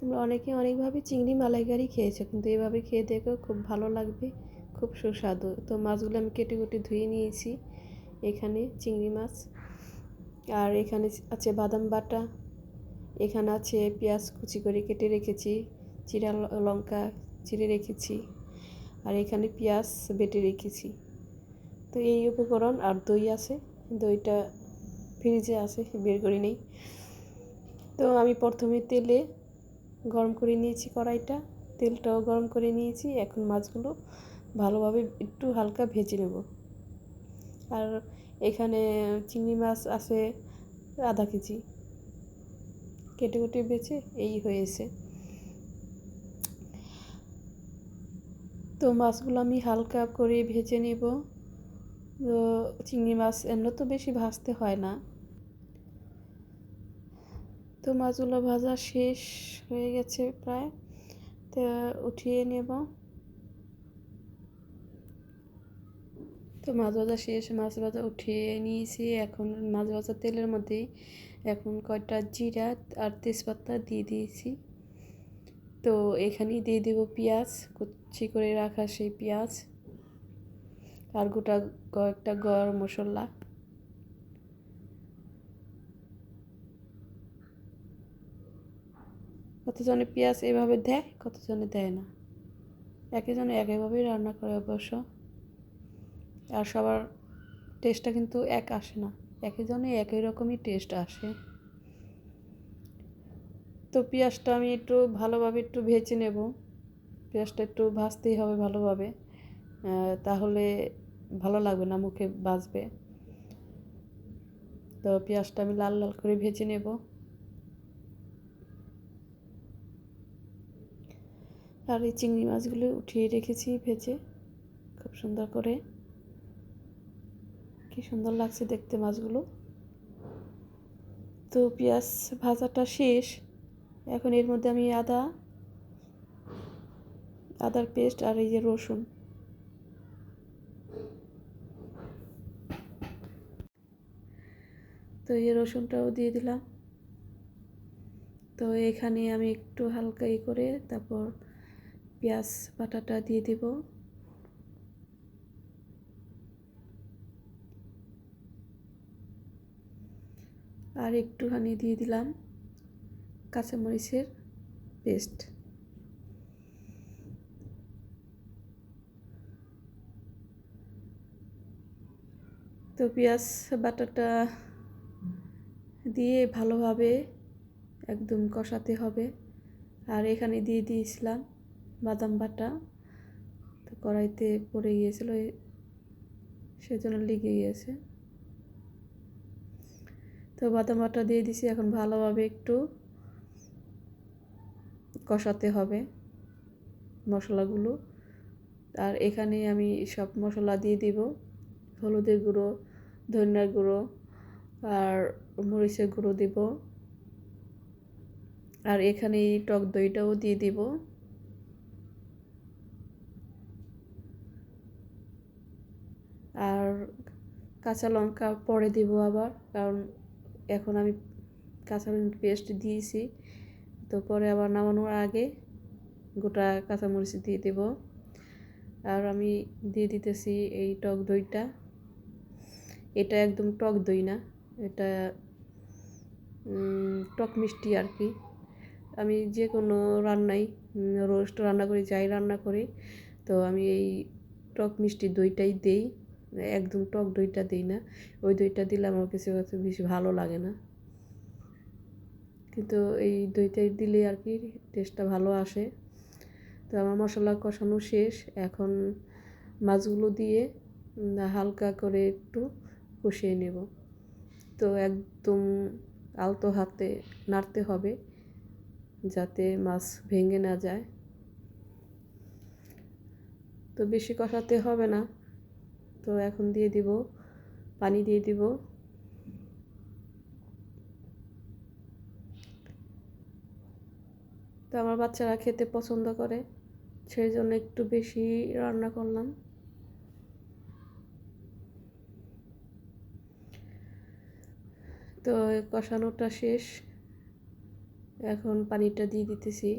তোমরা অনেকে অনেকভাবে চিংড়ি মালাইকারি খেয়েছো, কিন্তু এভাবে খেয়ে দেখো, খুব ভালো লাগবে, খুব সুস্বাদু। তো মাছগুলো আমি কেটে কেটে ধুয়ে নিয়েছি। এখানে চিংড়ি মাছ, আর এখানে আছে বাদাম বাটা, এখানে আছে পেঁয়াজ কুচি করে কেটে রেখেছি, জিরা লঙ্কা চিড়ে রেখেছি, আর এখানে পেঁয়াজ বেটে রেখেছি। তো এই উপকরণ, আর দই আছে, দইটা ফ্রিজে আছে, বের করে নেই। তো আমি প্রথমে তেলে গরম করে নিয়েছি কড়াইটা, তেলটাও গরম করে নিয়েছি। এখন মাছগুলো ভালোভাবে একটু হালকা ভেজে নেব। আর এখানে চিংড়ি মাছ আছে আধা কেজি, কেটে কেটে বেছে এই হয়েছে। তো মাছগুলো আমি হালকা করে ভেজে নেব। তো চিংড়ি মাছ এমন তো বেশি ভাজতে হয় না। তো মাছগুলো ভাজা শেষ হয়ে গেছে প্রায়, তো উঠিয়ে নেব। তো মাছ ভাজা শেষ, মাছ ভাজা উঠিয়ে নিয়েছি। এখন মাছ ভাজা তেলের মধ্যে এখন কয়টা জিরা আর তেজপাতা দিয়ে দিয়েছি। তো এখানেই দিয়ে দেব পেঁয়াজ, কুচি করে রাখা সেই পেঁয়াজ, আর গোটা কয়েকটা গরম মশলা। কতজনে পেঁয়াজ এভাবে দেয়, কতজনে দেয় না, একজনে একইভাবেই রান্না করে অবশ্য। আর সবার টেস্টটা কিন্তু এক আসে না, একজনে একই রকমই টেস্ট আসে। তো পেঁয়াজটা আমি একটু ভালোভাবে একটু ভেজে নেব। পেঁয়াজটা একটু ভাজতেই হবে ভালোভাবে, তাহলে ভালো লাগবে না, মুখে বাজবে। তো পেঁয়াজটা আমি লাল লাল করে ভেজে নেব। আর এই চিংড়ি মাছগুলো উঠিয়ে রেখেছি ভেজে, খুব সুন্দর করে, কি সুন্দর লাগছে দেখতে মাছগুলো। তো পেঁয়াজ ভাজাটা শেষ। এখন এর মধ্যে আমি আদার পেস্ট আর এই যে রসুন, তো এই রসুনটাও দিয়ে দিলাম। তো এখানে আমি একটু হালকা করে তারপর পেঁয়াজ বাটাটা দিয়ে দিব। আর একটুখানি দিয়ে দিলাম কাঁচামরিচের পেস্ট। তো পেঁয়াজ বাটাটা দিয়ে ভালোভাবে একদম কষাতে হবে। আর এখানে দিয়ে দিয়েছিলাম বাদাম বাটা, তো কড়াইতে পড়ে গিয়েছিল, সেজন্য লেগে গিয়েছে। তো বাদাম বাটা দিয়ে দিছি, এখন ভালোভাবে একটু কষাতে হবে মশলাগুলো। আর এখানে আমি সব মশলা দিয়ে দিব, হলুদের গুঁড়ো, ধনিয়ার গুঁড়ো, আর মরিচের গুঁড়ো দিব। আর এখানে টক দইটাও দিয়ে দিব। আর কাঁচা লঙ্কা পরে দিব আবার, কারণ এখন আমি কাঁচা লঙ্কা পেস্ট দিয়েছি, তো পরে আবার নামানোর আগে গোটা কাঁচামরিচ দিয়ে দেব। আর আমি দিয়ে দিতেছি এই টক দইটা। এটা একদম টক দই না, এটা টক মিষ্টি আর কি। আমি যে কোনো রান্নাই, রোস্ট রান্না করি, যাই রান্না করি, তো আমি এই টক মিষ্টি দইটাই দেই, একদম টক দইটা দিই না। ওই দইটা দিলে আমার কিছু বেশি ভালো লাগে না, কিন্তু এই দইটাই দিলে আর কি টেস্টটা ভালো আসে। তো আমার মশলা কষানো শেষ, এখন মাছগুলো দিয়ে হালকা করে একটু কষিয়ে নেব। তো একদম আলতো হাতে নাড়তে হবে যাতে মাছ ভেঙে না যায়। তো বেশি কষাতে হবে না। তো এখন দিয়ে দিব পানি, দিয়ে দিব। তো আমার বাচ্চারা খেতে পছন্দ করে, সেই জন্য একটু বেশি রান্না করলাম। তো কষানোটা শেষ, এখন পানিটা দিয়ে দিতেছি,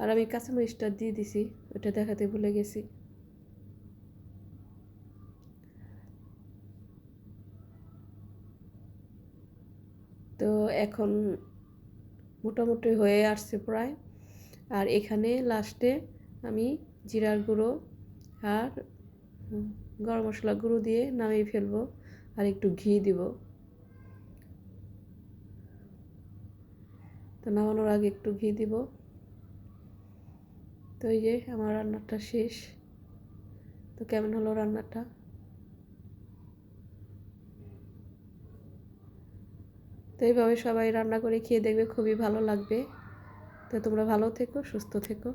আর আমি কাঁচামরিচটা দিয়ে দিছি, ওটা দেখাতে ভুলে গেছি। তো এখন মোটামুটি হয়ে আসছে প্রায়। আর এখানে লাস্টে আমি জিরার গুঁড়ো আর গরম মশলা গুঁড়ো দিয়ে নামিয়ে ফেলবো, আর একটু ঘি দিব। তো নামানোর আগে একটু ঘি দিব। তো এই যে আমার রান্নাটা শেষ। তো কেমন হলো রান্নাটা? তো এইভাবে সবাই রান্না করে খেয়ে দেখবে, খুবই ভালো লাগবে। তো তোমরা ভালো থেকো, সুস্থ থেকো।